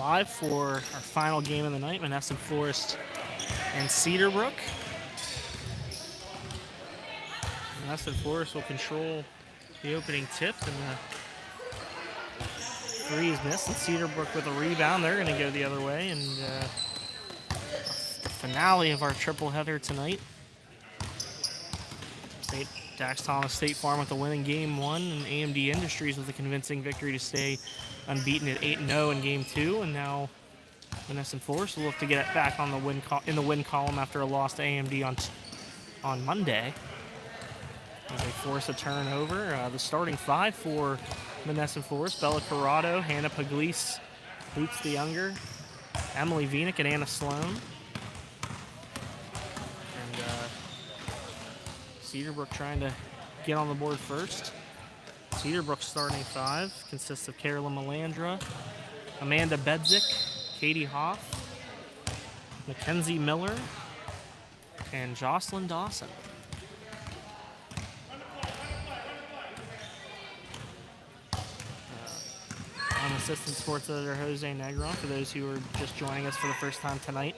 5 for our final game of the night, Monessen Florist and Cedarbrook. Monessen Florist will control the opening tip, and the 3 is missed, and Cedarbrook with a rebound. They're going to go the other way, and the finale of our triple header tonight. Dax Thomas State Farm with the winning game 1, and AMD Industries with a convincing victory to stay unbeaten at 8-0 in game 2, and now Monessen Florist will look to get it back on the win column after a loss to AMD on Monday. As they force a turnover, the starting 5 for Monessen Florist: Bella Corrado, Hannah Pugliese, Boots the Younger, Emily Vienick, and Anna Sloan. Cedarbrook trying to get on the board first. Cedarbrook's starting 5 consists of Carolyn Melandra, Amanda Bedzik, Katie Hoff, Mackenzie Miller, and Jocelyn Dawson. I'm assistant sports editor Jose Negron, for those who are just joining us for the first time tonight.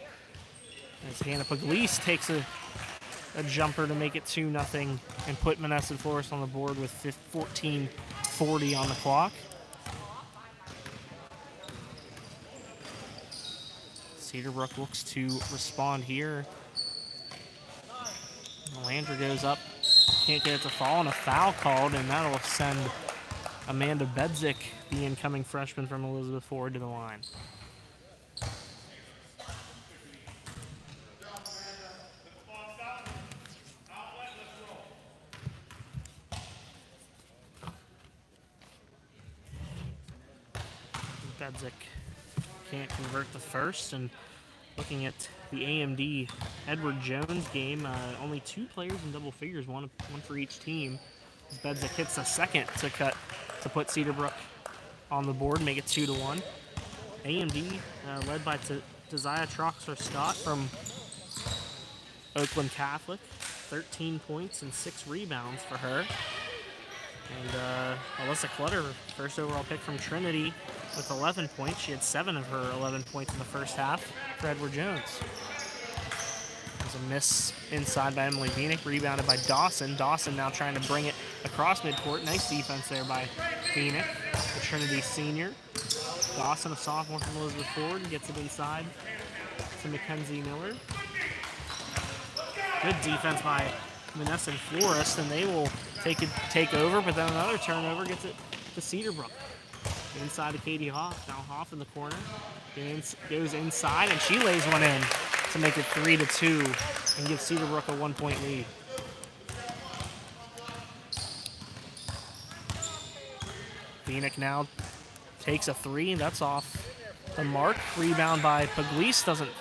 As Hannah Pugliese takes a jumper to make it 2-0 and put Monessen Florist on the board with 14:40 on the clock. Cedarbrook looks to respond here. Melandra goes up, can't get it to fall, and a foul called, and that'll send Amanda Bedzik, the incoming freshman from Elizabeth Ford, to the line. Bedzik can't convert the first, and looking at the AMD Edward Jones game, only 2 players in double figures, one for each team. As Bedzik hits a second to put Cedarbrook on the board, make it 2-1. AMD led by Desire Troxler-Scott from Oakland Catholic, 13 points and 6 rebounds for her. And Alyssa Clutter, first overall pick from Trinity, with 11 points. She had 7 of her 11 points in the first half for Edward Jones. There's a miss inside by Emily Vienick, rebounded by Dawson. Dawson now trying to bring it across midcourt. Nice defense there by Vienick, the Trinity senior. Dawson, a sophomore from Elizabeth Ford, gets it inside to Mackenzie Miller. Good defense by Monessen Florist, and they will take over, but then another turnover gets it to Cedarbrook. Inside to Katie Hoff. Now Hoff in the corner. Goes inside, and she lays one in to make it 3-2 and give Cedarbrook a 1-point lead. Vienick now takes a 3, and that's off the mark. Rebound by Pugliese doesn't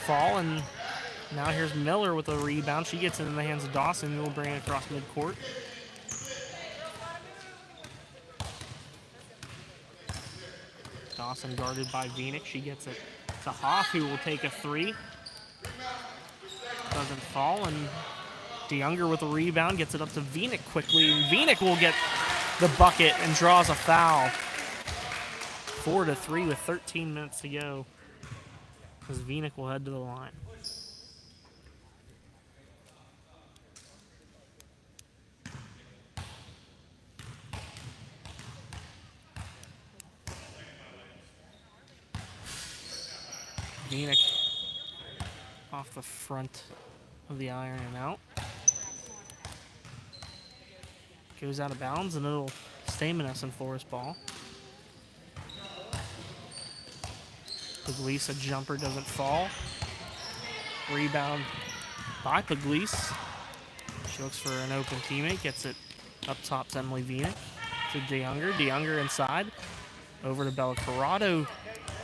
fall, and now here's Miller with a rebound. She gets it in the hands of Dawson, who will bring it across midcourt. Dawson guarded by Vienick. She gets it to Hoff, who will take a 3. Doesn't fall, and DeYounger with a rebound gets it up to Vienick quickly, and Vienick will get the bucket and draws a foul. 4-3 with 13 minutes to go, as Vienick will head to the line. Vienick off the front of the iron and out. Goes out of bounds, and it'll stay Monessen Florist ball. Pugliese, a jumper doesn't fall. Rebound by Pugliese. She looks for an open teammate, gets it up top to Emily Vienick to DeYounger. DeYounger inside. Over to Bella Corrado,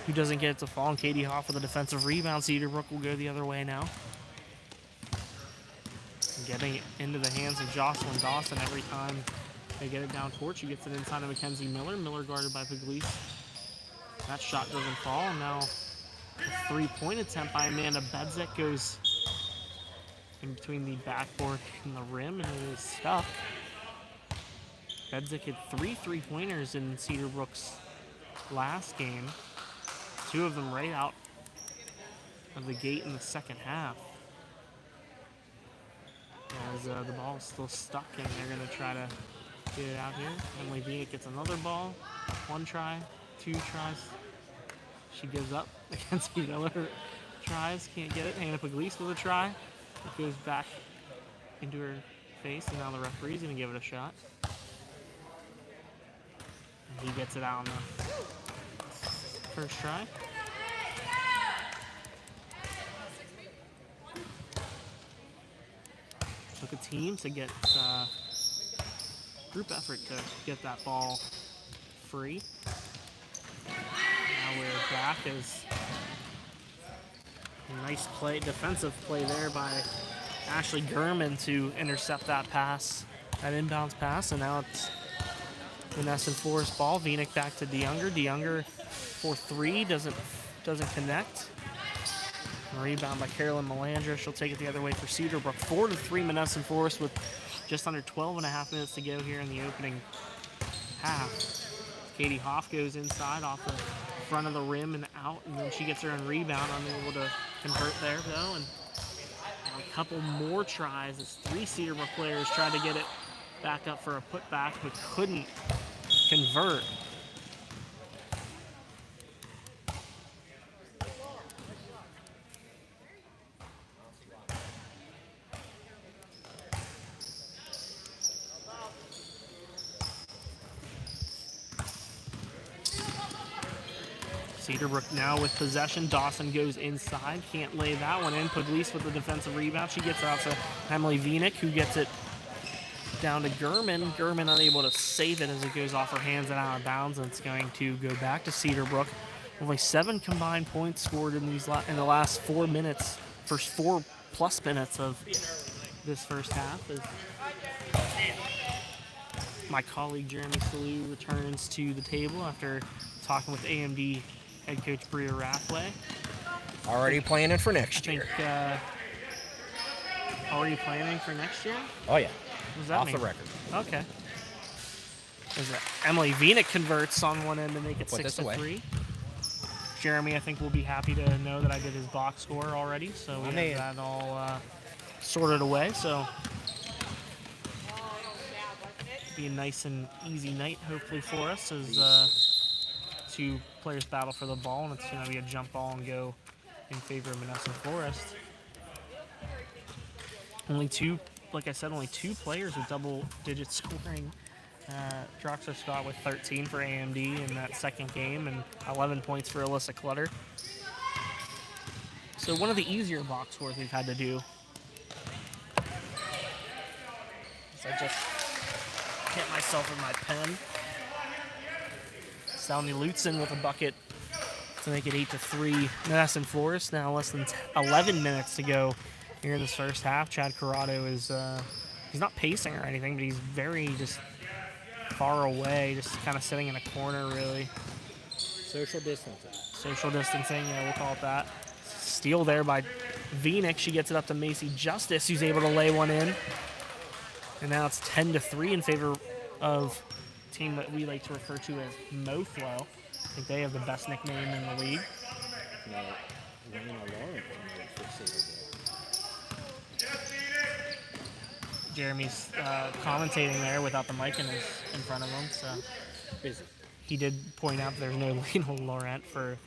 who doesn't get it to fall, and Katie Hoff with a defensive rebound. Cedarbrook will go the other way now. And getting it into the hands of Jocelyn Dawson every time they get it down court. She gets it inside of Mackenzie Miller. Miller guarded by Pugliese. That shot doesn't fall, and now a 3-point attempt by Amanda Bedzik goes in between the backboard and the rim, and it is stuck. Bedzik had 3 3-pointers in Cedarbrook's last game. 2 of them right out of the gate in the second half. As the ball is still stuck, and they're going to try to get it out here. MVISBL gets another ball. 1 try, 2 tries. She gives up against Miller. Tries, can't get it. Hannah Pugliese with a try. It goes back into her face, and now the referee's going to give it a shot. And he gets it out on the first try. Took a team to get group effort to get that ball free. Now we're back as a nice play, defensive play there by Ashley Gurman to intercept that pass, that inbounds pass, and now it's Monessen Florist ball. Vinick back to DeYounger. DeYounger for 3, doesn't connect. Rebound by Carolyn Melandra. She'll take it the other way for Cedarbrook. 4-3 Monessen Florist with just under 12.5 minutes to go here in the opening half. Katie Hoff goes inside off the front of the rim and out, and then she gets her own rebound. Unable to convert there though, and a couple more tries as 3 Cedarbrook players tried to get it back up for a putback, but couldn't convert. Cedarbrook now with possession. Dawson goes inside, can't lay that one in. Pugliese with the defensive rebound. She gets it out to Emily Vinick, who gets it down to Gurman. Gurman unable to save it as it goes off her hands and out of bounds, and it's going to go back to Cedarbrook. Only 7 combined points scored in the last 4 minutes, first 4+ minutes of this first half. As my colleague Jeremy Salou returns to the table after talking with AMD head coach Bria Rathway. Already planning for next year. Already planning for next year? Oh, yeah. What does that mean? Off the record. Okay. Emily Vinick converts on one end to make it 6-3. Jeremy, I think, will be happy to know that I did his box score already, so we have that all sorted away. So be a nice and easy night, hopefully, for us as 2 players battle for the ball, and it's going to be a jump ball and go in favor of Monessen Florist. Like I said, only 2 players with double-digit scoring. Droxler Scott with 13 for AMD in that second game, and 11 points for Alyssa Clutter. So one of the easier box scores we've had to do. So I just hit myself with my pen. Salmi Lutzen with a bucket to make it 8-3. Monessen Florist now less than 11 minutes to go here in this first half. Chad Corrado is he's not pacing or anything, but he's very just far away, just kind of sitting in a corner, really. Social distancing. Social distancing, yeah, we'll call it that. Steal there by Vinick. She gets it up to Macy Justice, who's able to lay one in. And now it's 10-3 in favor of a team that we like to refer to as MoFlo. I think they have the best nickname in the league. Jeremy's commentating there without the mic in front of him, so he did point out there's no Lena Laurent for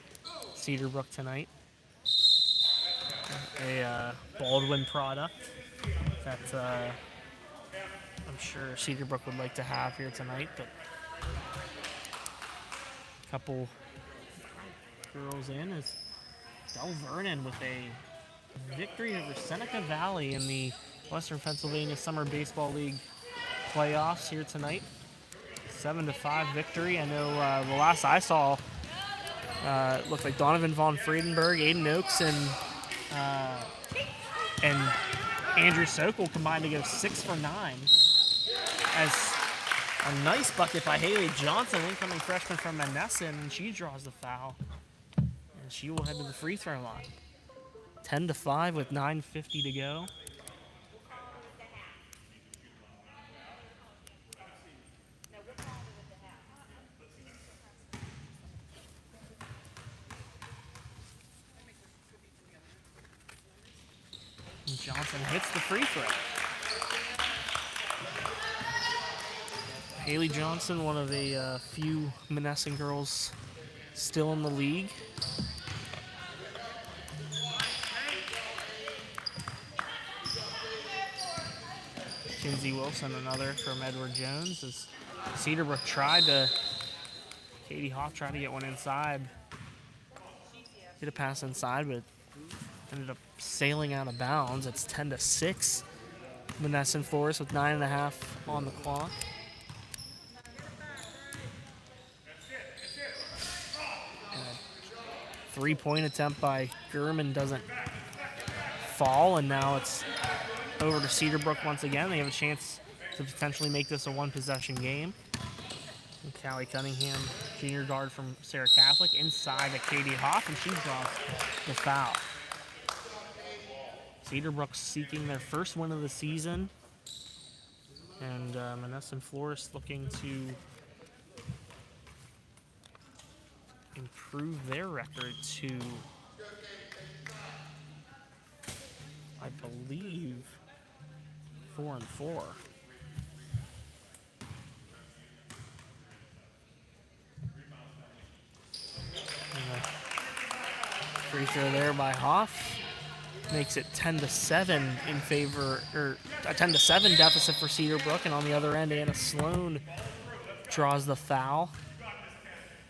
Cedarbrook tonight. A Baldwin product that I'm sure Cedarbrook would like to have here tonight, but a couple girls in is Del Vernon with a victory over Seneca Valley in the Western Pennsylvania Summer Baseball League playoffs here tonight. 7-5 victory. I know the last I saw, it looked like Donovan Von Friedenberg, Aiden Oakes, and Andrew Sokol combined to go 6 for 9. As a nice bucket by Haley Johnson, incoming freshman from Monessen, and she draws the foul. And she will head to the free throw line. 10-5 with 9:50 to go. Johnson hits the free throw. Haley Johnson, one of the few Monessen girls still in the league. Kinsey Wilson, another from Edward Jones, as Cedarbrook Katie Hoff tried to get one inside. Did a pass inside, but ended up sailing out of bounds. It's 10-6. Monessen Florist with 9.5 on the clock. And a 3-point attempt by Gurman doesn't fall, and now it's over to Cedarbrook once again. They have a chance to potentially make this a one-possession game. And Callie Cunningham, junior guard from Sarah Catholic, inside to Katie Hoff, and she draws the foul. Cedarbrook seeking their first win of the season, and Monessen Florist looking to improve their record to, I believe, 4-4. Free throw there by Hoff makes it 10-7 in favor, or a 10-7 deficit for Cedarbrook. And on the other end, Anna Sloan draws the foul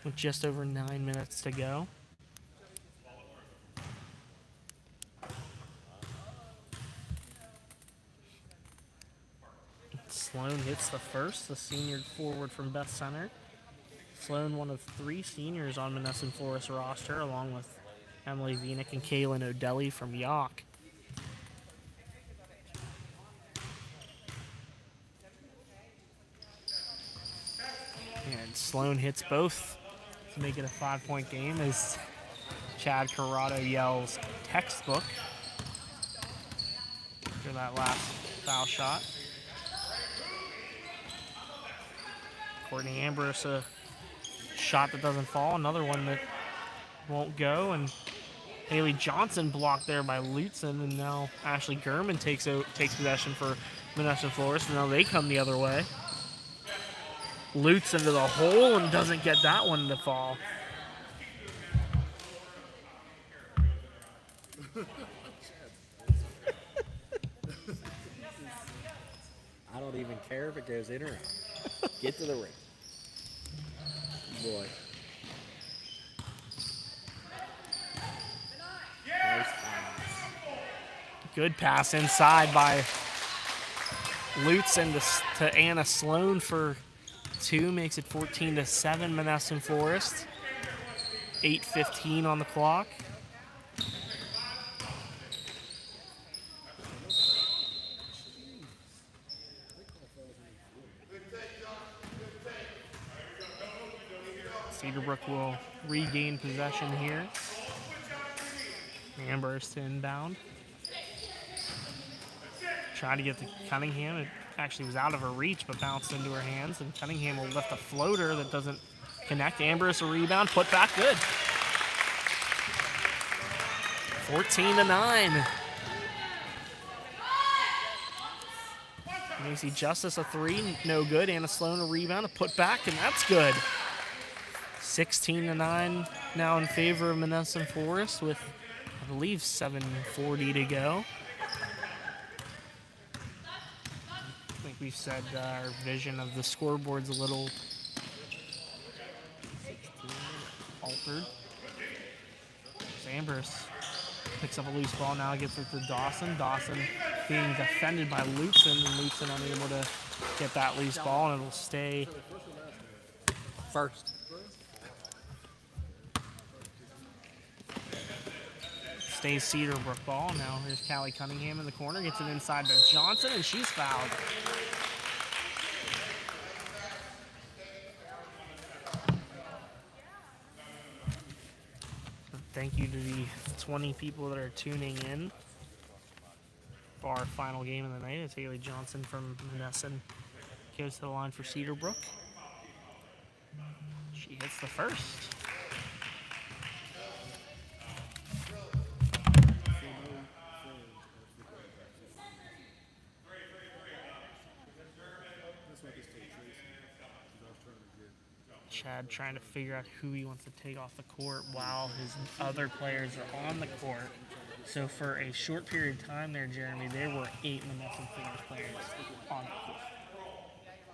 with just over 9 minutes to go. Sloan hits the first, the senior forward from Beth Center. Sloan, one of 3 seniors on Monessen Florist roster, along with Emily Vienick and Kaylin O'Delly from York. And Sloan hits both to make it a 5-point game as Chad Corrado yells textbook after that last foul shot. Courtney Ambrose, a shot that doesn't fall, another one that won't go, and Haley Johnson blocked there by Lutzen, and now Ashley Gurman takes possession for Monessen Florist, and now they come the other way. Lutzen into the hole and doesn't get that one to fall. I don't even care if it goes in or out. Get to the ring. Boy. Nice pass. Good pass inside by Lutzen to Anna Sloan for 2. Makes it 14-7 Monessen Florist. 8:15 on the clock. Cedarbrook will regain possession here. Ambrose to inbound. Tried to get to Cunningham. It actually was out of her reach, but bounced into her hands. And Cunningham will lift a floater that doesn't connect. Ambrose a rebound. Put back good. 14-9. Macy Justice a 3. No good. Anna Sloan a rebound. A put back, and that's good. 16-9 now in favor of Monessen Florist with, I believe, 7:40 to go. I think we've said our vision of the scoreboard's a little altered. Ambrose picks up a loose ball, now gets it to Dawson. Dawson being defended by Lutzen, and Lutzen unable to get that loose ball, and it'll stay First. Stays Cedarbrook ball. Now here's Callie Cunningham in the corner. Gets it inside to Johnson, and she's fouled. Thank you to the 20 people that are tuning in for our final game of the night. It's Haley Johnson from Monessen goes to the line for Cedarbrook. She hits the first. Chad trying to figure out who he wants to take off the court while his other players are on the court. So for a short period of time there, Jeremy, there were 8 Monessen Florist players on the court.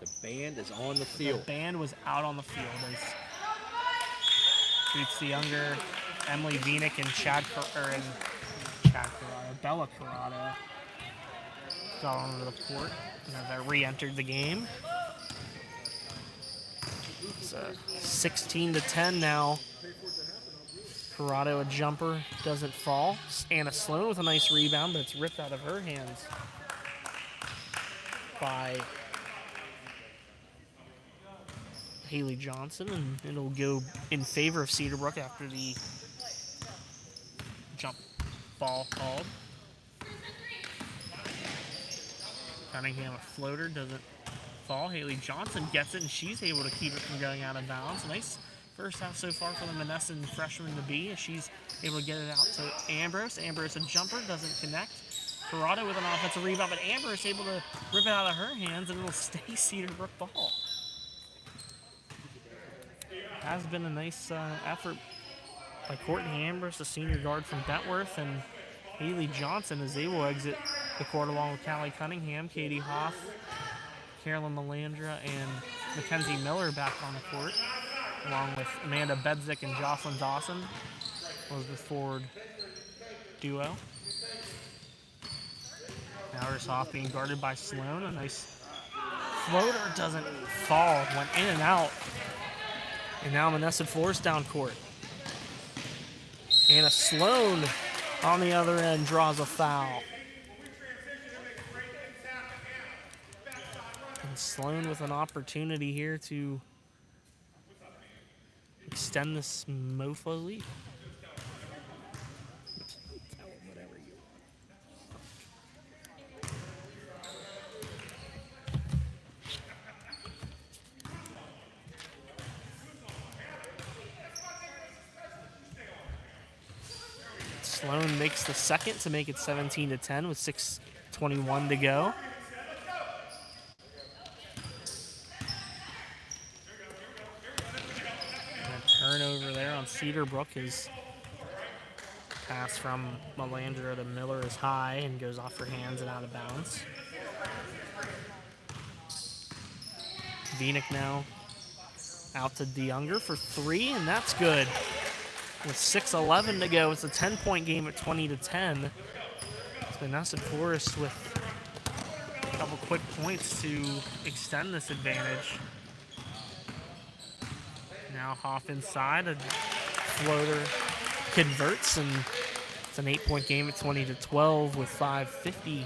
The band is on the field. The band was out on the field as Boots the Younger, Emily Vienick, and Bella Corrado got onto the court and have re-entered the game. It's 16-10 now. Corrado, a jumper, doesn't fall. Anna Sloan with a nice rebound, but it's ripped out of her hands by Haley Johnson, and it'll go in favor of Cedarbrook after the jump ball called. Cunningham, a floater, doesn't fall. Haley Johnson gets it, and she's able to keep it from going out of bounds. Nice first half so far for the Monessen freshman to be, as she's able to get it out to Ambrose. Ambrose, a jumper, doesn't connect. Corrado with an offensive rebound, but Ambrose able to rip it out of her hands, and it'll stay Cedarbrook ball. Has been a nice effort by Courtney Ambrose, the senior guard from Bentworth, and Haley Johnson is able to exit the court along with Callie Cunningham, Katie Hoff, Carolyn Melandra, and Mackenzie Miller back on the court, along with Amanda Bedzik and Jocelyn Dawson was the forward duo. Now there's Hoff being guarded by Sloan. A nice floater, doesn't fall, went in and out. And now Monessen Florist down court. Anna Sloan on the other end draws a foul. And Sloan with an opportunity here to extend this mofo lead. Sloan makes the second to make it 17-10 with 6:21 to go. And a turnover there on Cedarbrook. His pass from Melandra to Miller is high and goes off her hands and out of bounds. Vienick now out to DeYounger for 3, and that's good. With 6:11 to go, it's a 10-point game at 20-10. It's Monessen Florist with a couple quick points to extend this advantage. Now Hoff inside, a floater converts, and it's an 8-point game at 20-12 with 5:50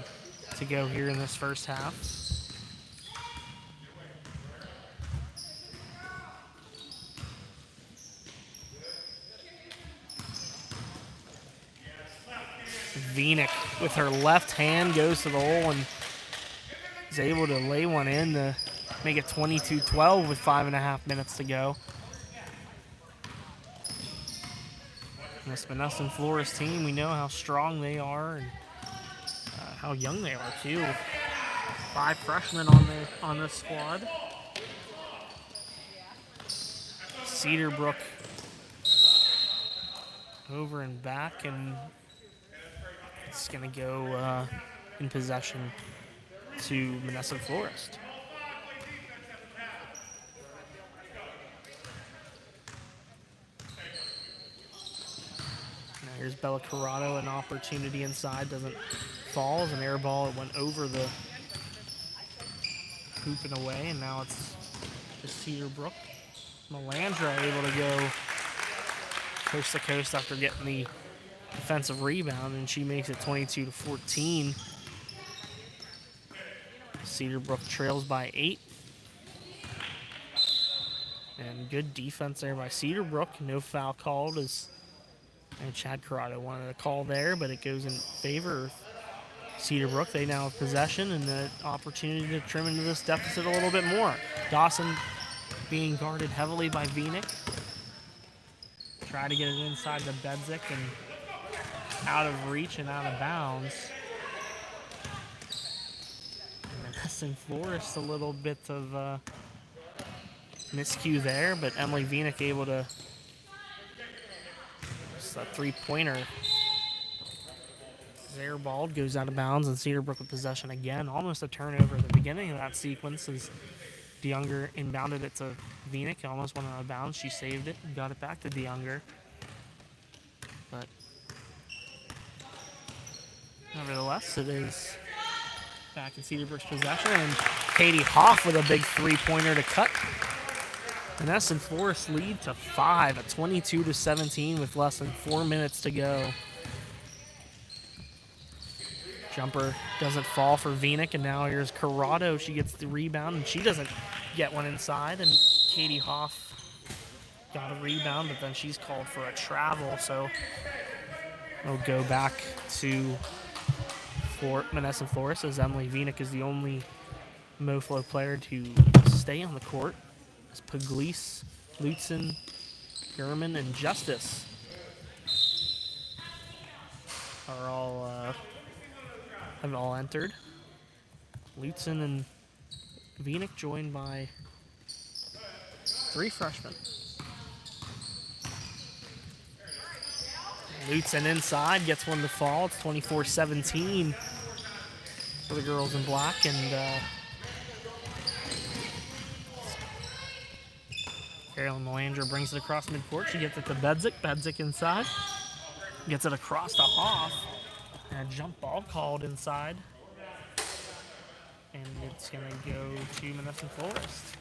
to go here in this first half. Vienick with her left hand goes to the hole and is able to lay one in to make it 22-12 with 5.5 minutes to go. And this Monessen Florist team, we know how strong they are and how young they are too. 5 freshmen on this squad. Cedarbrook over and back, and it's going to go in possession to Monessen Florist. Now here's Bella Corrado, an opportunity inside, doesn't fall. As an air ball, it went over the hoop and away, and now it's just Cedarbrook. Melandra able to go coast to coast after getting the defensive rebound, and she makes it 22-14. Cedarbrook trails by 8. And good defense there by Cedarbrook. No foul called, as Chad Corrado wanted a call there, but it goes in favor of Cedarbrook. They now have possession and the opportunity to trim into this deficit a little bit more. Dawson being guarded heavily by Vienick. Try to get it inside the Bedzik and out of reach and out of bounds. Monessen Florist a little bit of Miscue there, but Emily Vienik able to. It's a three-pointer. Airballed, goes out of bounds, and Cedarbrook with possession again. Almost a turnover at the beginning of that sequence as DeYounger inbounded it to Vienik. Almost went out of bounds. She saved it and got it back to DeYounger. But nevertheless, it is back in Cedarbrook's possession. And Katie Hoff with a big three-pointer to cut. Monessen Florist lead to 5 at 22-17 with less than 4 minutes to go. Jumper doesn't fall for Vienik, and now here's Corrado. She gets the rebound, and she doesn't get one inside. And Katie Hoff got a rebound, but then she's called for a travel, so it'll go back to Monessen Florist, as Emily Vienik is the only MoFlo player to stay on the court. As Pugliese, Lutzen, German, and Justice are all have all entered. Lutzen and Vienik joined by 3 freshmen. Lutzen inside, gets one to fall. It's 24-17 for the girls in black, and Carolyn Melanger brings it across midcourt. She gets it to Bedzik. Bedzik inside. Gets it across to Hoff. And a jump ball called inside. And it's going to go to Monessen Florist.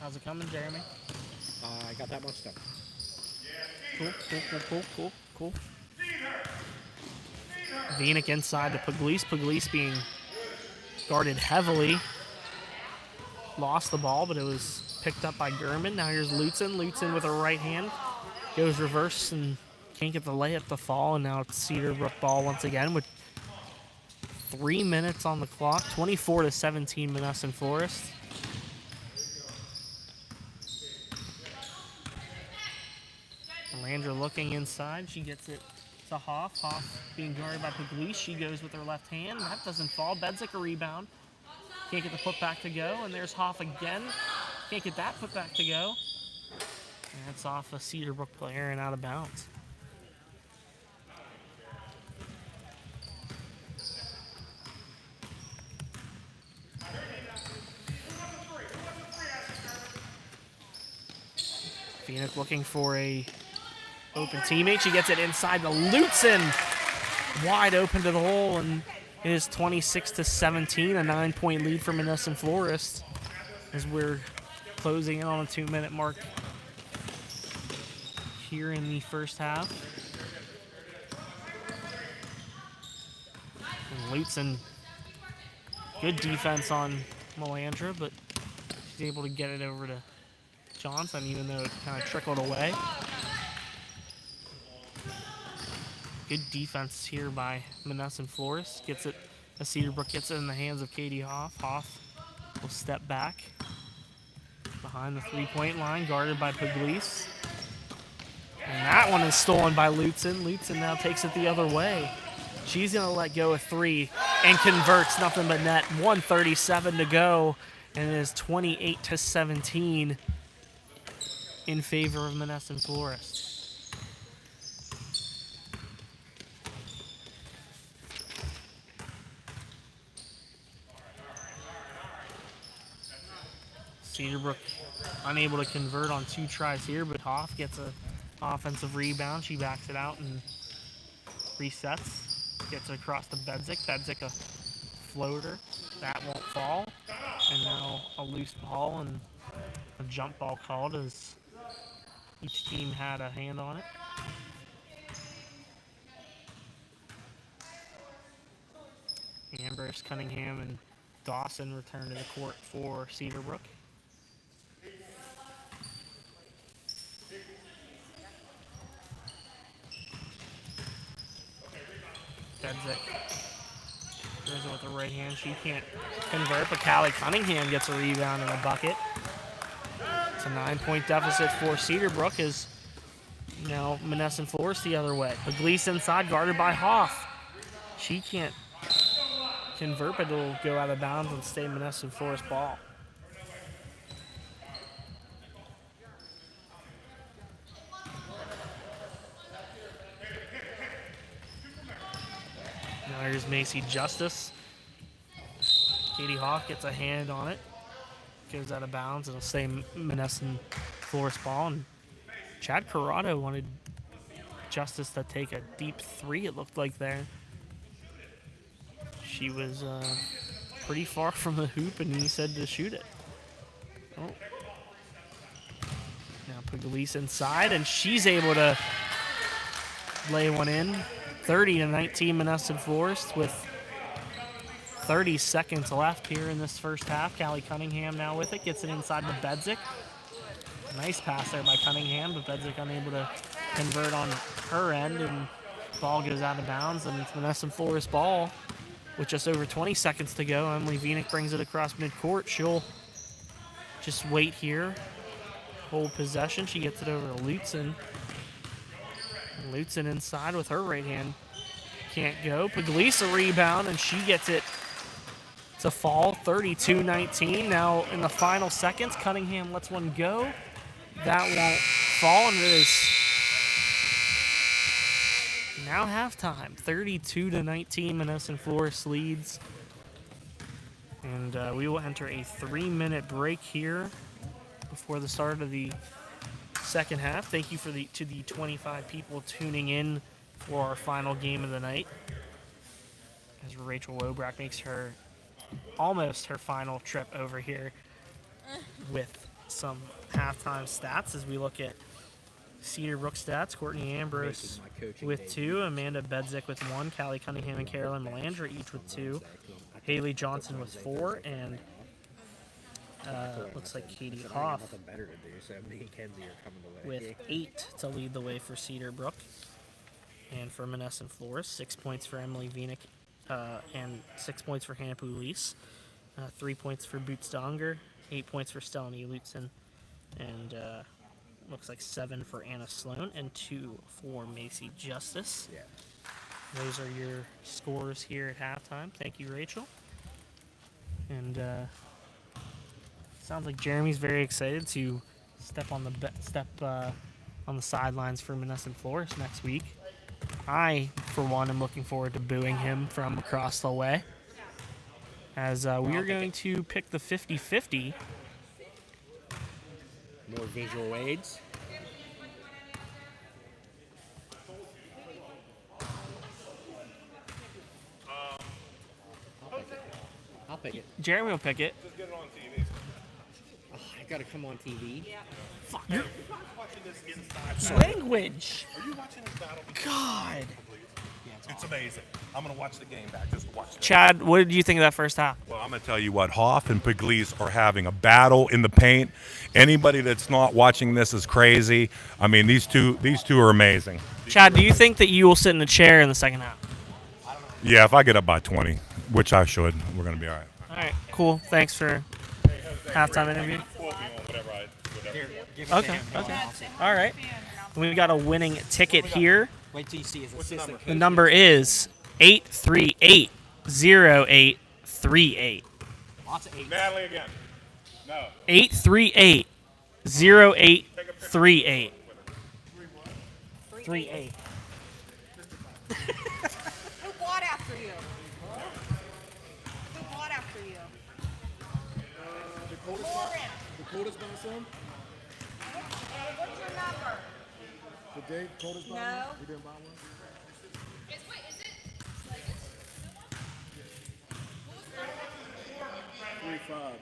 How's it coming, Jeremy? I got that much done. Cool. Vienik inside to Pugliese. Pugliese being guarded heavily. Lost the ball, but it was picked up by German. Now here's Lutzen. Lutzen with a right hand. Goes reverse and can't get the layup to fall. And now it's Cedarbrook ball once again with 3 minutes on the clock. 24-17 Monessen Florist. Landra looking inside. She gets it to Hoff. Hoff being guarded by Pugliese. She goes with her left hand. That doesn't fall. Bedzik a rebound. Can't get the putback to go. And there's Hoff again. Can't get that putback to go. And that's off a Cedarbrook player and out of bounds. Vienik looking for a open teammate. She gets it inside to Lutzen. Wide open to the hole, and it is 26-17, a 9-point lead for Monessen Florist as we're closing in on a 2-minute mark here in the first half. And Lutzen, good defense on Melandra, but she's able to get it over to Johnson, even though it kind of trickled away. Good defense here by Monessen Florist. Gets it, Cedarbrook gets it in the hands of Katie Hoff. Hoff will step back behind the three-point line, guarded by Pugliese. And that one is stolen by Lutzen. Lutzen now takes it the other way. She's going to let go of 3 and converts nothing but net. 1:37 to go, and it is 28-17 in favor of Monessen Florist. Cedarbrook unable to convert on 2 tries here, but Hoff gets an offensive rebound. She backs it out and resets. Gets it across to Bedzik. Bedzik a floater. That won't fall. And now a loose ball and a jump ball called as each team had a hand on it. Ambrose, Cunningham, and Dawson return to the court for Cedarbrook. Bedzik throws it with the right hand. She can't convert, but Callie Cunningham gets a rebound and a bucket. It's a 9-point deficit for Cedarbrook as now Monessen Florist the other way. Pugliese inside, guarded by Hoff. She can't convert, but it'll go out of bounds and stay Monessen Florist ball. Now here's Macy Justice. Katie Hawk gets a hand on it. Goes out of bounds. It'll stay Monessen Florist ball. And Chad Corrado wanted Justice to take a deep three, it looked like there. She was pretty far from the hoop, and he said to shoot it. Oh. Now Pugliese inside, and she's able to lay one in. 30-19 Monessen Florist with 30 seconds left here in this first half. Callie Cunningham now with it, gets it inside to Bedzik. Nice pass there by Cunningham, but Bedzik unable to convert on her end, and ball goes out of bounds, and it's Monessen Florist ball with just over 20 seconds to go. Emily Vinik brings it across midcourt. She'll just wait here, hold possession. She gets it over to Lutzen. Lutzen inside with her right hand. Can't go. Pugliese rebound, and she gets it to fall. 32-19. Now in the final seconds, Cunningham lets one go. That won't fall, and it is now halftime. 32-19. Monessen Florist leads. And we will enter a 3-minute break here before the start of the second half. Thank you to the 25 people tuning in for our final game of the night, as Rachel Wobrack makes almost her final trip over here with some halftime stats as we look at Cedarbrook stats. Courtney Ambrose with 2, Amanda Bedzik with 1, Callie Cunningham and Carolyn Melandra each with 2, Haley Johnson with 4, and looks like Katie Hoff with 8 to lead the way for Cedarbrook. And for Monessen Florist, 6 points for Emily Vinik and 6 points for Hannah Pugliese, 3 points for Boots Donger, 8 points for Stelny Lutzen, and looks like 7 for Anna Sloan and 2 for Macy Justice. Yeah. Those are your scores here at halftime. Thank you, Rachel. And sounds like Jeremy's very excited to step on the sidelines for Monessen Florist next week. I, for one, am looking forward to booing him from across the way, as we are going to pick the 50-50. More visual aids. I'll pick it. Jeremy will pick it. Just get it on TV. Oh, I gotta come on TV. Yeah. Fuck. You're watching this inside. Language. Are you watching this battle? God. It's amazing. I'm going to watch the game back just to watch it. Chad, what did you think of that first half? Well, I'm going to tell you what. Hoff and Pugliese are having a battle in the paint. Anybody that's not watching this is crazy. I mean, these two are amazing. Chad, do you think that you will sit in a chair in the second half? Yeah, if I get up by 20, which I should, we're going to be all right. All right, cool. Thanks for halftime interview. Okay. All right. We got a winning ticket here. Wait till you see his assistant. The number is 838-0838. Lots of 8. Natalie again. No. 838-0838. 38. Who bought after you? Who bought after you? Dakota's by some? What's your number? The Dave Dakota's by No. one? You didn't buy one? Is it like 835.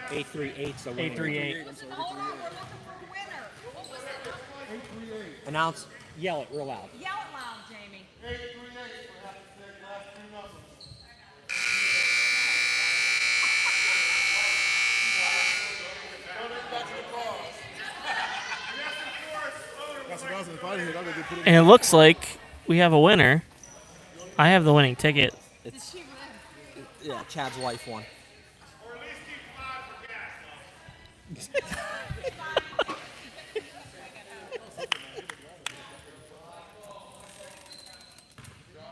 838's the winner. 838. I'm sorry, Hold on, we're looking for a winner. What was it? 838. Announce. Yell it real loud. Yell it loud, Jamie. 838. I have to say the last 3 numbers. That's what I was invited here. I'm gonna put it And it looks like we have a winner. I have the winning ticket. It's yeah, Chad's wife won.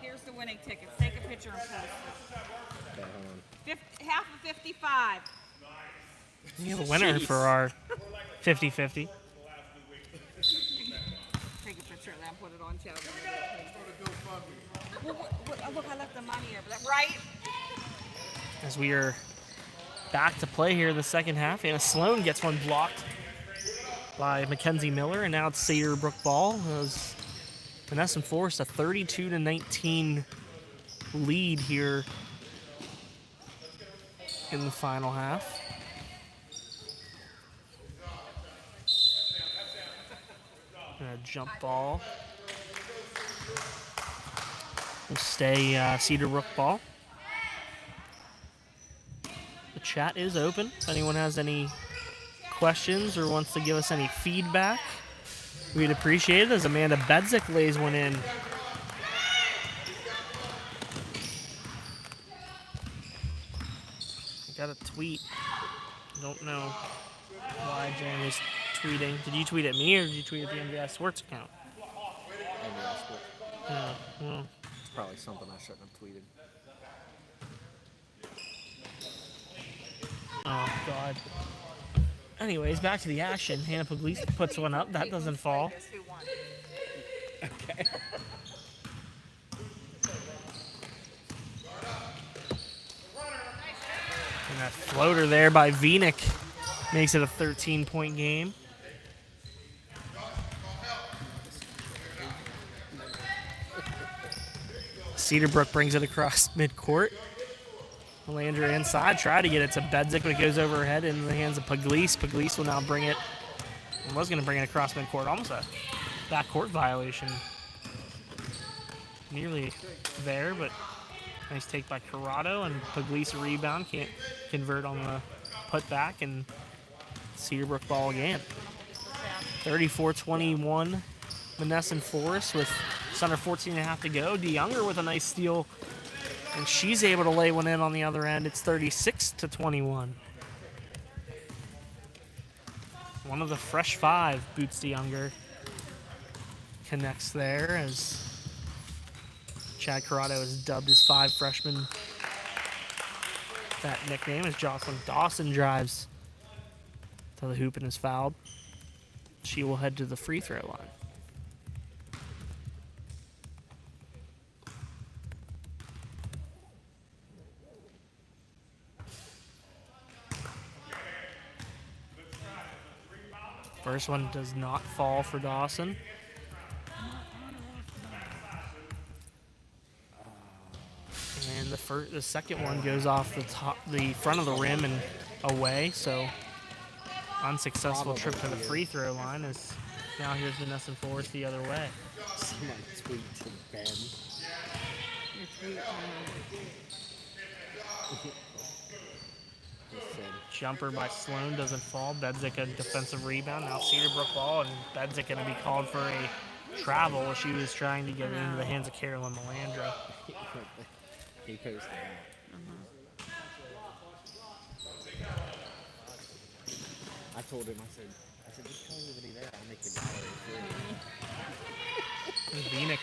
Here's the winning tickets. Take a picture and post it. Okay, hold on. Half of 55. We have a winner for our 50-50. Take a picture of that and put it on television. Well, look, I left the money here. But right? As we are back to play here in the second half. Anna Sloan gets one blocked by Mackenzie Miller, and now it's Cedarbrook ball. As Monessen Forest a 32-19 lead here in the final half. And a jump ball. Will stay Cedarbrook ball. The chat is open. If anyone has any questions or wants to give us any feedback, we'd appreciate it, as Amanda Bedzik lays one in. I got a tweet. I don't know why Jan was tweeting. Did you tweet at me or did you tweet at the MVI Sports account? Well, It's probably something I shouldn't have tweeted. oh, God. Anyways, back to the action. Hannah Puglisi puts one up. That doesn't fall. Who won? Okay. And that floater there by Vinick makes it a 13-point game. Cedarbrook brings it across midcourt. Melandra inside, try to get it to Bedzik, but it goes over her head into the hands of Puglisi. Puglisi will now bring it, and was going to bring it across midcourt. Almost a backcourt violation. Nearly there, but nice take by Corrado, and Puglisi rebound, can't convert on the putback, and Cedarbrook ball again. 34-21, Monessen Forest with just under 14.5 to go. DeYounger with a nice steal, and she's able to lay one in on the other end. It's 36-21. One of the fresh five, Boots DeYounger, connects there as Chad Corrado has dubbed his five freshmen that nickname as Jocelyn Dawson drives to the hoop and is fouled. She will head to the free throw line. First one does not fall for Dawson. And the second one goes off the front of the rim and away. So unsuccessful trip to the free throw line, as now here's Monessen Forest the other way. Somebody tweet to Ben. Jumper by Sloan doesn't fall. Bedzik a defensive rebound. Now Cedarbrook ball, and Bedzik going to be called for a travel. She was trying to get it into the hands of Carolyn Melandra. He posted that. I told him, I said, just tell everybody there, I'll make the gallery free. Vinick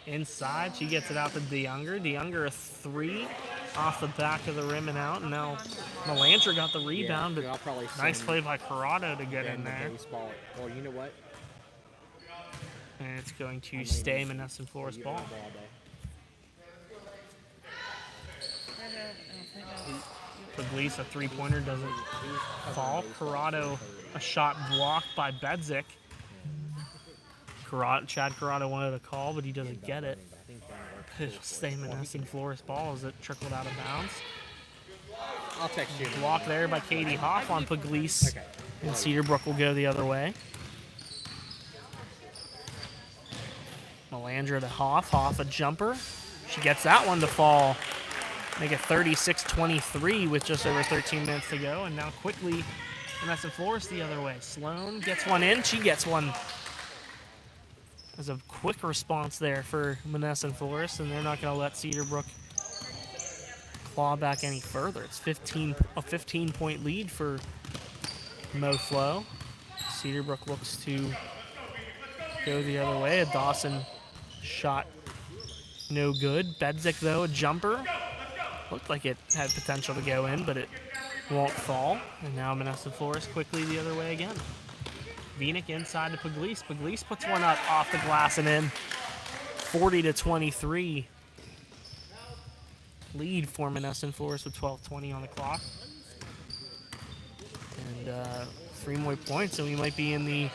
inside. She gets it out to DeYounger. DeYounger a three off the back of the rim and out. And now Melandra got the rebound, Yeah, I'll probably but nice send play by Corrado to get in Ben there. the baseball. Or you know what? And it's going to I'll stay maybe- Monessen Forest You ball. have all day. Puglisi, a three-pointer, doesn't fall. Corrado, a shot blocked by Bedzik. Chad Corrado wanted a call, but he doesn't get it. I think Ben worked It'll stay Monessen Forest ball as it trickled out of bounds. I'll text you. Block there by Katie Hoff on Puglisi. Okay. And Cedarbrook will go the other way. Melandra to Hoff. Hoff a jumper. She gets that one to fall. Make it 36-23 with just over 13 minutes to go. And now quickly, Monessen Forest the other way. Sloan gets one in. She gets one. There's a quick response there for Monessen Forest, and they're not going to let Cedarbrook claw back any further. It's a 15-point lead for MoFlo. Cedarbrook looks to go the other way. A Dawson shot no good. Bedzik, though, a jumper. Looked like it had potential to go in, but it won't fall. And now Monessen Florist quickly the other way again. Vinick inside to Pugliese. Pugliese puts one up off the glass and in. 40-23. Lead for Monessen Florist with 12:20 on the clock. And 3 more points, and we might be in the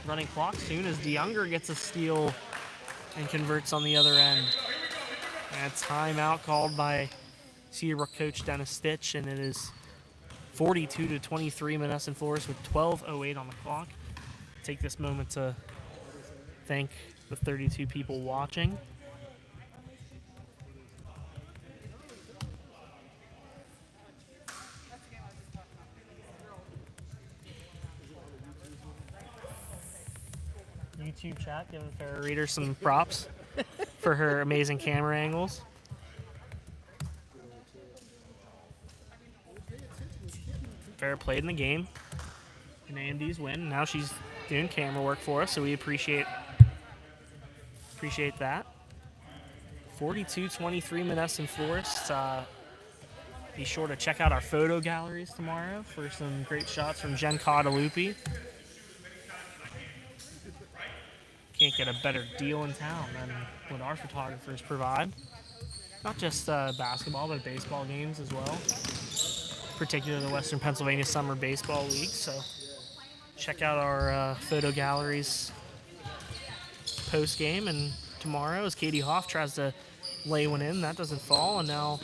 running clock soon as DeYounger gets a steal and converts on the other end. And a timeout called by Cedarbrook coach Dennis Stitch, and it is 42-23 Monessen Florist with 12:08 on the clock. Take this moment to thank the 32 people watching. YouTube chat giving Farrah Reader some props for her amazing camera angles. Farrah played in the game, and AMD's win. Now she's doing camera work for us, so we appreciate that. 42-23 Monessen Florist. Be sure to check out our photo galleries tomorrow for some great shots from Jen Caudalupi. Can't get a better deal in town than what our photographers provide. Not just basketball, but baseball games as well. Particularly the Western Pennsylvania Summer Baseball League. So check out our photo galleries post game. And tomorrow, as Katie Hoff tries to lay one in, that doesn't fall. And now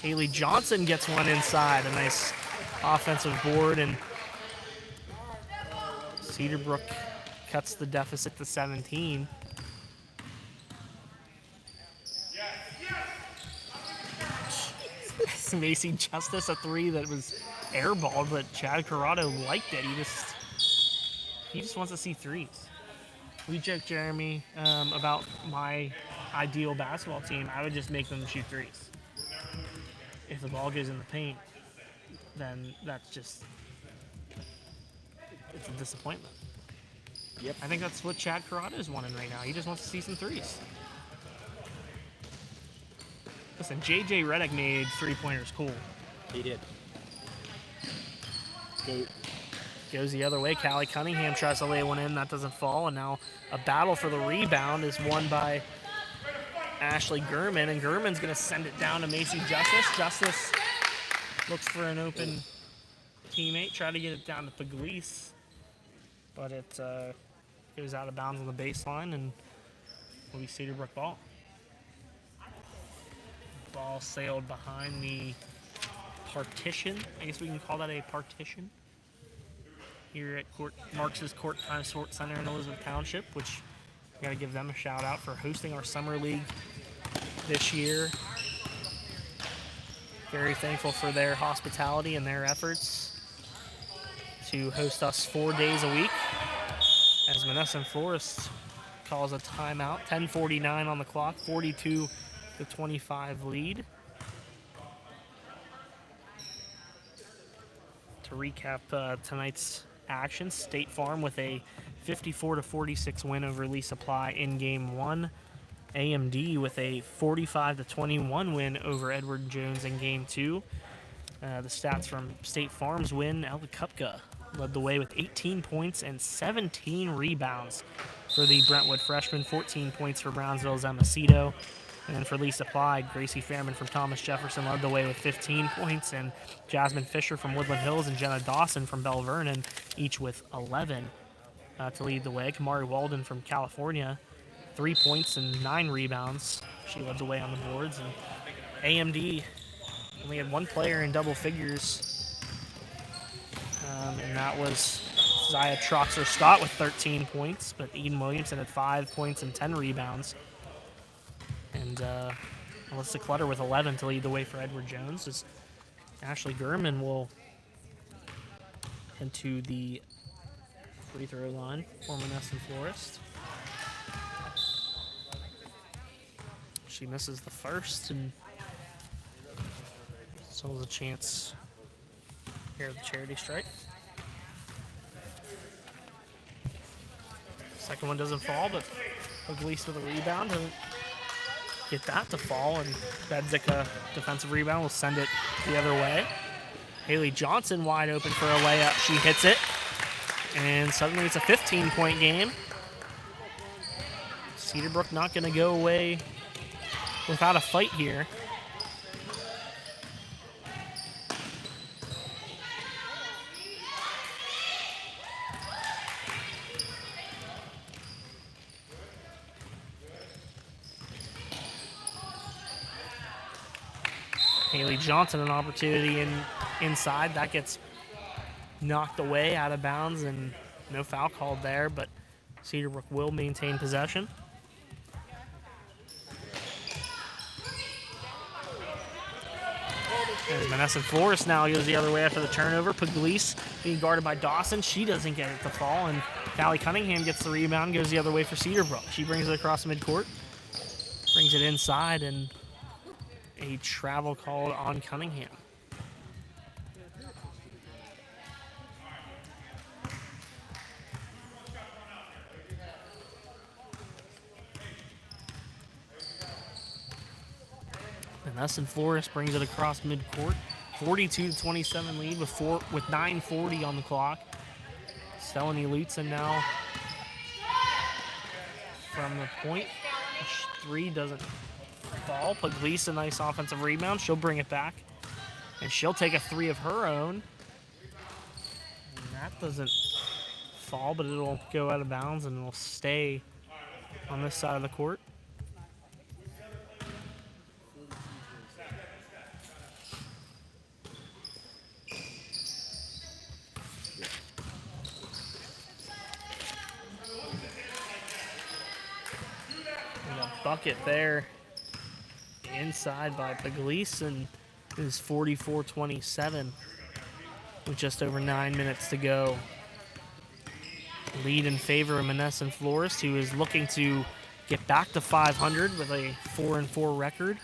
Haley Johnson gets one inside. A nice offensive board, and Cedarbrook cuts the deficit to 17. Macy Justice, a 3 that was airballed, but Chad Corrado liked it. He just wants to see 3s. We joked, Jeremy, about my ideal basketball team. I would just make them shoot 3s. If the ball goes in the paint, then that's just, it's a disappointment. Yep. I think that's what Chad Corrado is wanting right now. He just wants to see some 3s. Listen, J.J. Redick made 3-pointers cool. He did. Goes the other way. Callie Cunningham tries to lay one in. That doesn't fall. And now a battle for the rebound is won by Ashley Gurman. And Gurman's going to send it down to Macy Justice. Justice looks for an open teammate. Try to get it down to Pugliese. But it goes out of bounds on the baseline, and will be Cedarbrook ball. Ball sailed behind the partition. I guess we can call that a partition. Here at Marx's Court Time Sports Center in Elizabeth Township, which we got to give them a shout out for hosting our summer league this year. Very thankful for their hospitality and their efforts to host us 4 days a week. As Monessen Florist calls a timeout, 10:49 on the clock, 42-25 lead. To recap tonight's action, State Farm with a 54-46 win over Lee Supply in Game 1. AMD with a 45-21 win over Edward Jones in Game 2. The stats from State Farm's win, Ella Kupka led the way with 18 points and 17 rebounds for the Brentwood freshman, 14 points for Brownsville's Emma Cito. And then for Lee Supply, Gracie Fairman from Thomas Jefferson led the way with 15 points, and Jasmine Fisher from Woodland Hills and Jenna Dawson from Bell Vernon, each with 11 to lead the way. Kamari Walden from California, 3 points and 9 rebounds. She led the way on the boards. And AMD only had one player in double figures, and that was Zaya Troxler-Scott with 13 points, but Eden Williamson had 5 points and 10 rebounds. And Alyssa Clutter with 11 to lead the way for Edward Jones, as Ashley Gurman will head to the free throw line for Monessen Florist. She misses the first, and still has a chance here at the charity stripe. Second one doesn't fall, but Pugliese with a rebound doesn't get that to fall, and Bedzik, defensive rebound, will send it the other way. Haley Johnson wide open for a layup. She hits it, and suddenly it's a 15-point game. Cedarbrook not going to go away without a fight here. Haley Johnson, an opportunity inside. That gets knocked away out of bounds, and no foul called there, but Cedarbrook will maintain possession. As Monessen Florist now goes the other way after the turnover. Pugliese being guarded by Dawson. She doesn't get it to fall, and Callie Cunningham gets the rebound, goes the other way for Cedarbrook. She brings it across midcourt, brings it inside, and a travel called on Cunningham. Monessen Florist brings it across midcourt. 42-27 lead with 9:40 on the clock. Stelany Lutzen now from the point. Three doesn't fall. Pugliese, a nice offensive rebound. She'll bring it back, and she'll take a three of her own. And that doesn't fall, but it'll go out of bounds, and it'll stay on this side of the court. Bucket there inside by Pugliese, and it is 44-27 with just over 9 minutes to go. Lead in favor of Monessen Florist, who is looking to get back to 500 with a 4-4 record.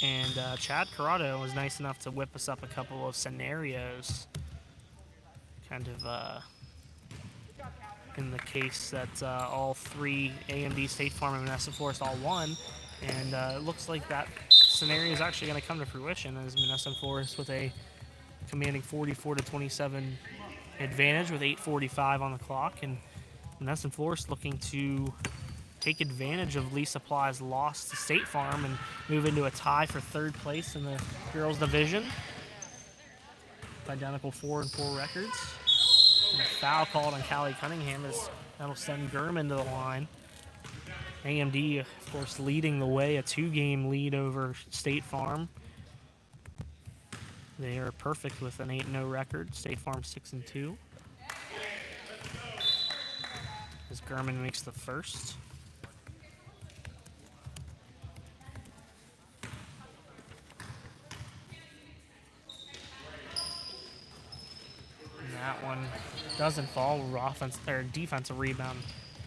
And Chad Corrado was nice enough to whip us up a couple of scenarios, kind of in the case that all three, AMD, State Farm, and Monessen Florist all won. And it looks like that scenario is actually going to come to fruition, as Monessen Florist with a commanding 44-27 advantage with 8:45 on the clock. And Monessen Florist looking to take advantage of Lee Supply's loss to State Farm and move into a tie for third place in the girls division with identical 4-4 records. And a foul called on Callie Cunningham, as that'll send Gurman to the line. AMD, of course, leading the way, a 2-game lead over State Farm. They are perfect with an 8-0 record. State Farm 6-2. As Gurman makes the first. And that one doesn't fall. Defensive rebound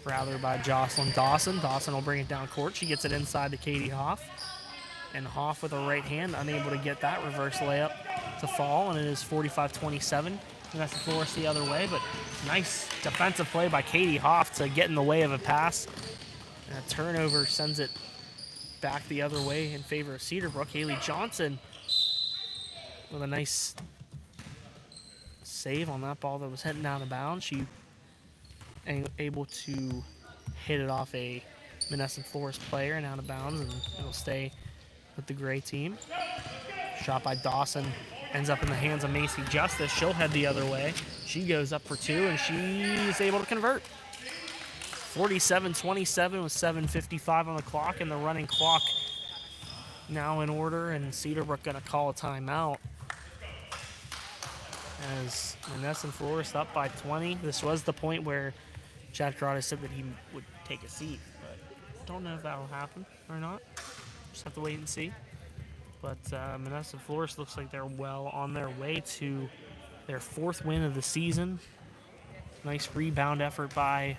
rather by Jocelyn Dawson. Dawson will bring it down court. She gets it inside to Katie Hoff. And Hoff with a right hand, unable to get that reverse layup to fall. And it is 45-27. And that's the Florist the other way. But nice defensive play by Katie Hoff to get in the way of a pass. And a turnover sends it back the other way in favor of Cedarbrook. Haley Johnson with a nice save on that ball that was heading out of bounds. She able to hit it off a Monessen Florist player and out of bounds, and it'll stay with the gray team. Shot by Dawson ends up in the hands of Macy Justice. She'll head the other way. She goes up for two, and she's able to convert. 47-27 with 7:55 on the clock, and the running clock now in order, and Cedarbrook going to call a timeout. As Monessen Florist up by 20. This was the point where Chad Corrado said that he would take a seat, but don't know if that will happen or not. Just have to wait and see. But Monessen Florist looks like they're well on their way to their 4th win of the season. Nice rebound effort by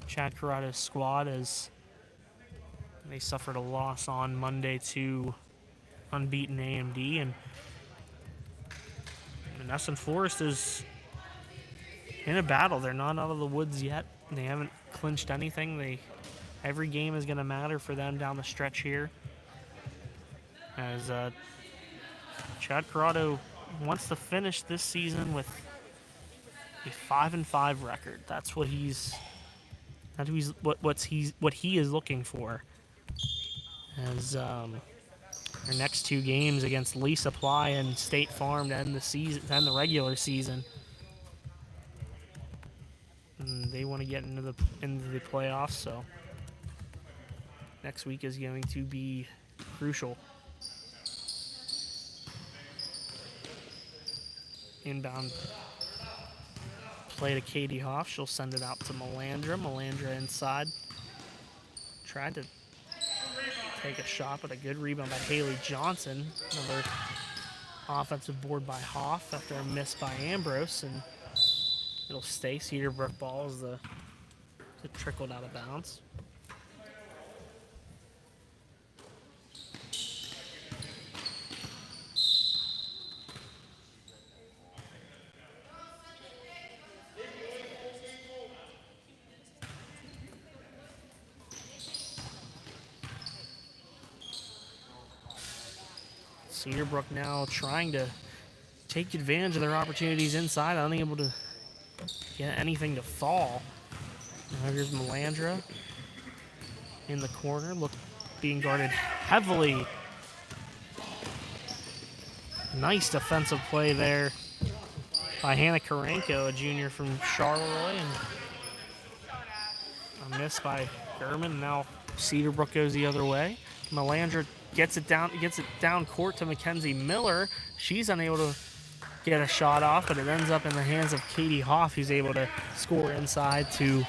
Chad Corrado's squad, as they suffered a loss on Monday to unbeaten AMD. And Monessen Florist is in a battle. They're not out of the woods yet. They haven't clinched anything. Every game is going to matter for them down the stretch here. As Chad Corrado wants to finish this season with a 5-5 record. That's what he is looking for. As our next two games against Lee Supply and State Farm to end the season, to end the regular season. And they want to get into the playoffs, so next week is going to be crucial. Inbound play to Katie Hoff. She'll send it out to Melandra. Melandra inside. Tried to take a shot, but a good rebound by Haley Johnson. Another offensive board by Hoff after a miss by Ambrose, and it'll stay. Cedarbrook ball as it trickled out of bounds. Cedarbrook now trying to take advantage of their opportunities inside, unable to get anything to fall. Now here's Melandra in the corner, being guarded heavily. Nice defensive play there by Hannah Karenko, a junior from Charleroi, and a miss by Gurman. Now Cedarbrook goes the other way. Melandra gets it down court to Mackenzie Miller. She's unable to get a shot off, but it ends up in the hands of Katie Hoff, who's able to score inside to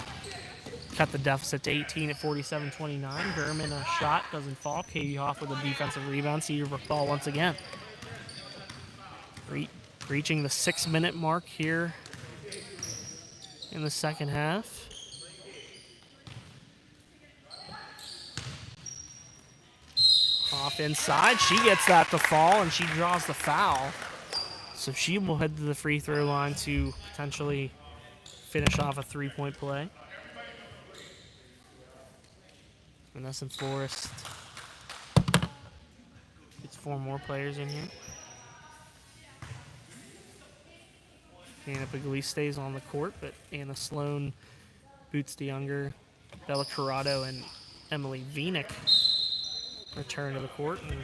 cut the deficit to 18 at 47-29. Gurman, a shot, doesn't fall. Katie Hoff with a defensive rebound. Cedarbrook ball once again. Reaching the 6-minute mark here in the second half. Off inside, she gets that to fall, and she draws the foul. So she will head to the free throw line to potentially finish off a 3-point play. Monessen Florist gets 4 more players in here. Anna Pugliese stays on the court, but Anna Sloan, Boots DeYounger, Bella Corrado, and Emily Vienick return to the court. And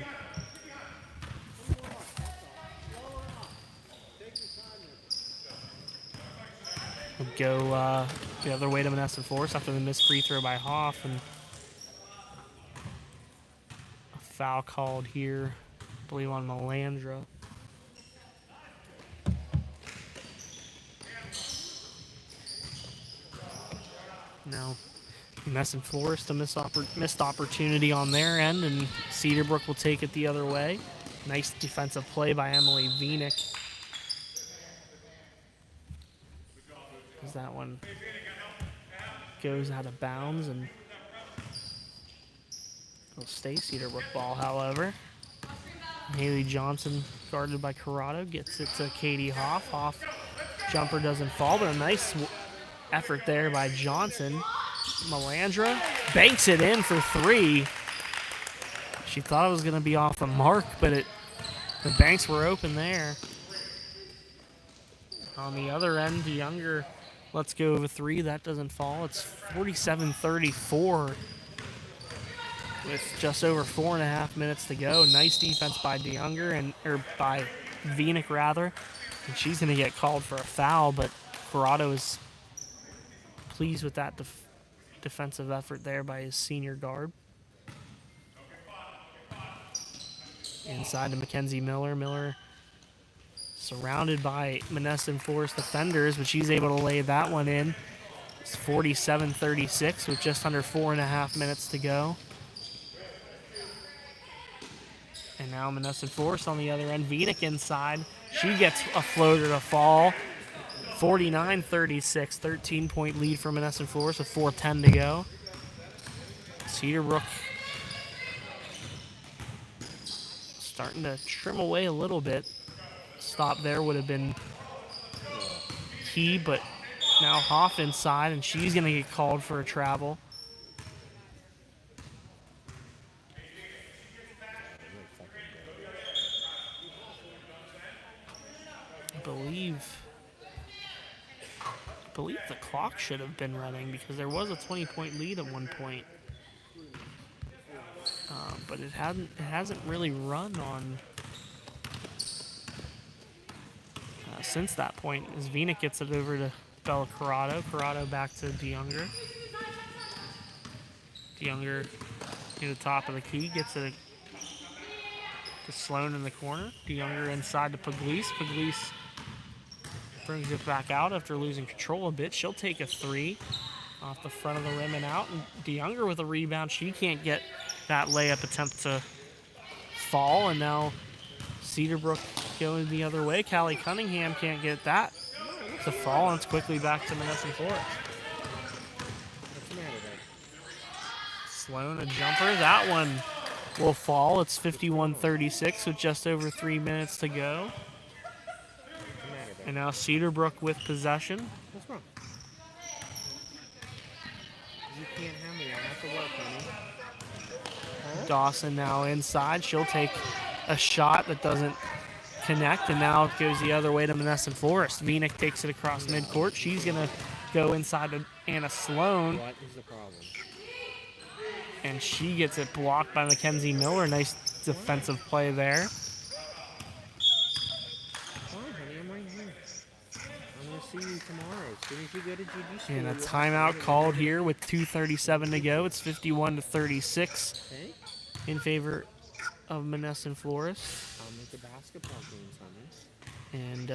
we'll go the other way to Monessen Forest after the missed free throw by Hoff, and a foul called here, I believe on Melandra. Now Monessen Forest, a missed opportunity on their end, and Cedarbrook will take it the other way. Nice defensive play by Emily Vienick. As that one goes out of bounds, and it'll stay Cedarbrook ball, however. Haley Johnson, guarded by Corrado, gets it to Katie Hoff. Hoff jumper doesn't fall, but a nice effort there by Johnson. Melandra banks it in for 3. She thought it was going to be off the mark, but the banks were open there. On the other end, DeYounger lets go of a 3. That doesn't fall. It's 47-34 with just over 4.5 minutes to go. Nice defense by DeYounger, or by Vienick rather. And she's going to get called for a foul, but Corrado is pleased with that defensive effort there by his senior guard. Inside to Mackenzie Miller. Miller surrounded by Monessen Forest defenders, but she's able to lay that one in. It's 47-36 with just under 4.5 minutes to go. And now Monessen Forest on the other end. Vienick inside. She gets a floater to fall. 49-36, 13-point lead for Monessen Forest with 4:10 to go. Cedarbrook starting to trim away a little bit. Stop there would have been key, but Now Hoff inside, and she's going to get called for a travel. I believe the clock should have been running because there was a 20-point lead at one point. But it hasn't really run on since that point, as Vina gets it over to Bella Corrado. Corrado back to DeYounger. DeYounger to the top of the key, gets it to Sloan in the corner. DeYounger inside to Pugliese. Pugliese brings it back out after losing control a bit. She'll take a three off the front of the rim and out. And DeYounger with a rebound. She can't get that layup attempt to fall. And now Cedarbrook going the other way. Callie Cunningham can't get that to fall. And it's quickly back to Monessen Florist. Sloan a jumper. That one will fall. It's 51-36 with just over 3 minutes to go. And now Cedarbrook with possession. What's wrong? You can't have me. I have to work, honey. Dawson now inside. She'll take a shot that doesn't connect, and now it goes the other way to Monessen Florist. Vinick takes it across midcourt. She's going to go inside to Anna Sloan. What is the problem? And she gets it blocked by Mackenzie Miller. Nice defensive play there. I'm right here. I'm going to see you tomorrow. As soon as you go to GG school. And a timeout called here with 2:37 to go. It's 51-36 Okay. in favor of Monessen Florist. I'll make the basketball games, honey. And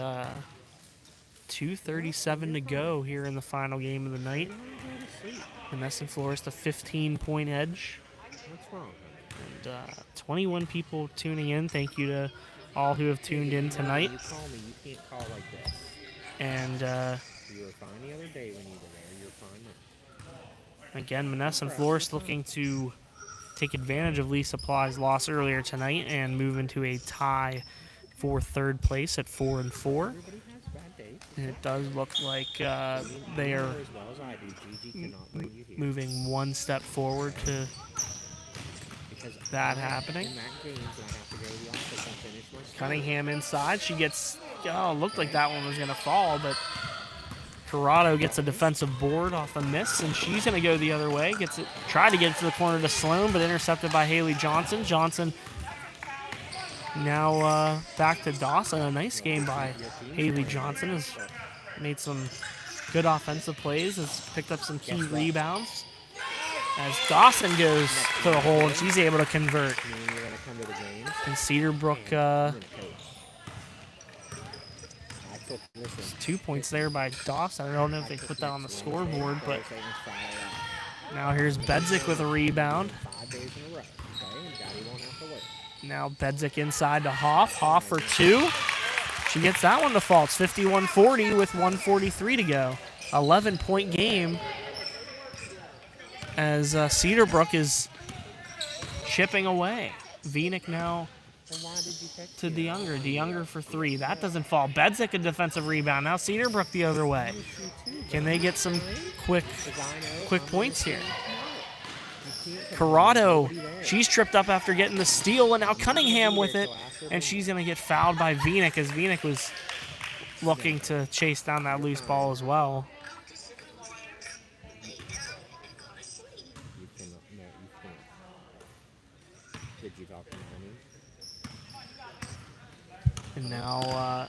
2:37 to go here in the final game of the night. Monessen Florist a 15-point edge. What's wrong, honey? And 21 people tuning in. Thank you to all who have tuned in tonight. You call me, you can't call like this. And You were fine the other day when you were there. You were fine then. again, Monessen Florist looking to take advantage of Lee Supply's loss earlier tonight and move into a tie for third place at 4-4. Everybody has bad days. And it does look like they are As well as I do, Gigi cannot bring you here. moving one step forward to Because that I'm happening. In that games, and I have to go to the office and finish my stuff. Cunningham inside. She gets, looked like that one was going to fall, but Corrado gets a defensive board off a miss, and she's going to go the other way. Gets it, tried to get it to the corner to Sloan, but intercepted by Haley Johnson. Johnson now back to Dawson. A nice game by Haley Johnson. Has made some good offensive plays. Has picked up some key rebounds. As Dawson goes to the hole, and she's able to convert. You mean you're going to come to the games? And Cedarbrook, I'm gonna coach. I took, listen, 2 points there by Dawson. I don't know if they put that on the scoreboard, but Thursday and Friday now here's Bedzik with a rebound. 5 days in a row. Okay, and Daddy won't have to wait. Now Bedzik inside to Hoff. Hoff for two. She gets that one to fall. It's 51-40 with 1:43 to go. 11-point game as Cedarbrook is chipping away. Vinick now Then why did you pick to DeYounger. DeYounger for three. That doesn't fall. Bedzik a defensive rebound. Now Cedarbrook the other way. Can they get some quick points here? Corrado, she's tripped up after getting the steal, and now Cunningham with it, and she's going to get fouled by Vinick, as Vinick was looking to chase down that loose ball as well. You cannot. No, you can't. Did you talk to Mommy? And now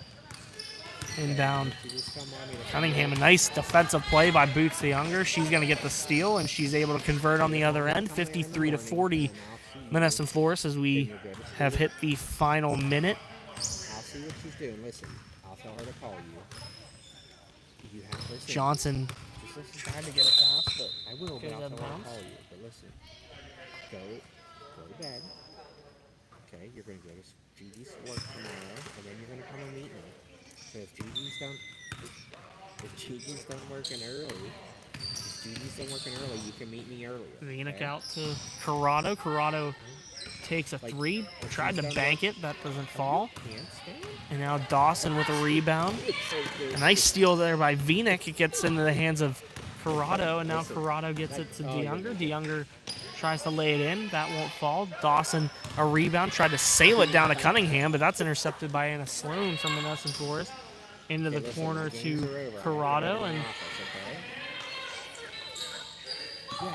inbound Did you just tell Mommy to Cunningham, a nice defensive play by Boots DeYounger. She's going to get the steal, and she's able to convert on the other end. 53-40 Monessen Florist as we have hit the final minute. I'll see what she's doing. Listen, I'll tell her to call you. You have to listen. Johnson Just listen. tried to get a pass, but I will, but Goes I'll out of tell her to bounds. call you. But listen, go to bed. Okay, you're gonna go to Gigi's work tomorrow, and then you're gonna come and meet me. So if Gigi's done working early, you can meet me earlier. Vinick okay? out to Corrado. Corrado takes a three, tried to bank it, that doesn't fall. Can't stand. And now Dawson with a rebound. A nice steal there by Vinick. It gets into the hands of Corrado, and now Corrado gets it to DeYounger. DeYounger tries to lay it in. That won't fall. Dawson, a rebound, tried to sail it down to Cunningham, but that's intercepted by Anna Sloan from Monessen Florist. Into the corner to Corrado, and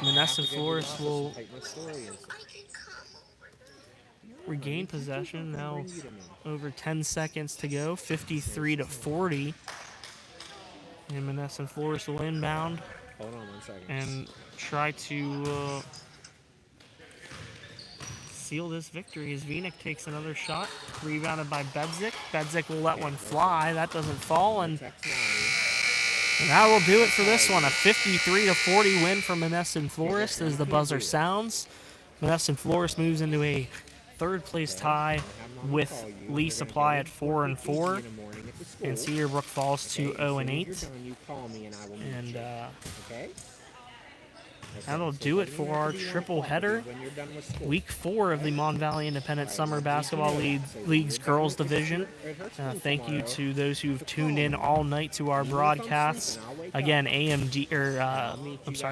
Monessen Florist will regain possession. Now over 10 seconds to go, 53-40. And Monessen Florist will inbound Hold on 1 second. and try to seal this victory as Vinick takes another shot. Rebounded by Bedzik. Bedzik will let one fly. That doesn't fall, and that will do it for this one. A 53-40 win for Monessen Florist as the buzzer sounds. Monessen Florist moves into a third-place tie with Lee Supply at 4-4, and Cedarbrook falls to 0-8. And that'll do it for our triple header. Week 4 of the Mon Valley Independent Summer Basketball League's Girls Division. Thank you to those who've tuned in all night to our broadcasts. Again,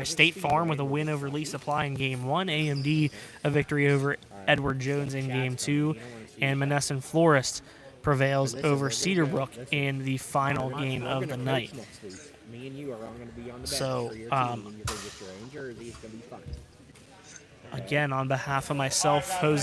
State Farm with a win over Lee Supply in Game 1. AMD a victory over Edward Jones in Game 2. And Monessen Florist prevails over Cedarbrook in the final game of the night. Me and you are all going to be on the bench So, for your team, and you're going to get your own jersey. It's going to be fun. Again, on behalf of myself, Jose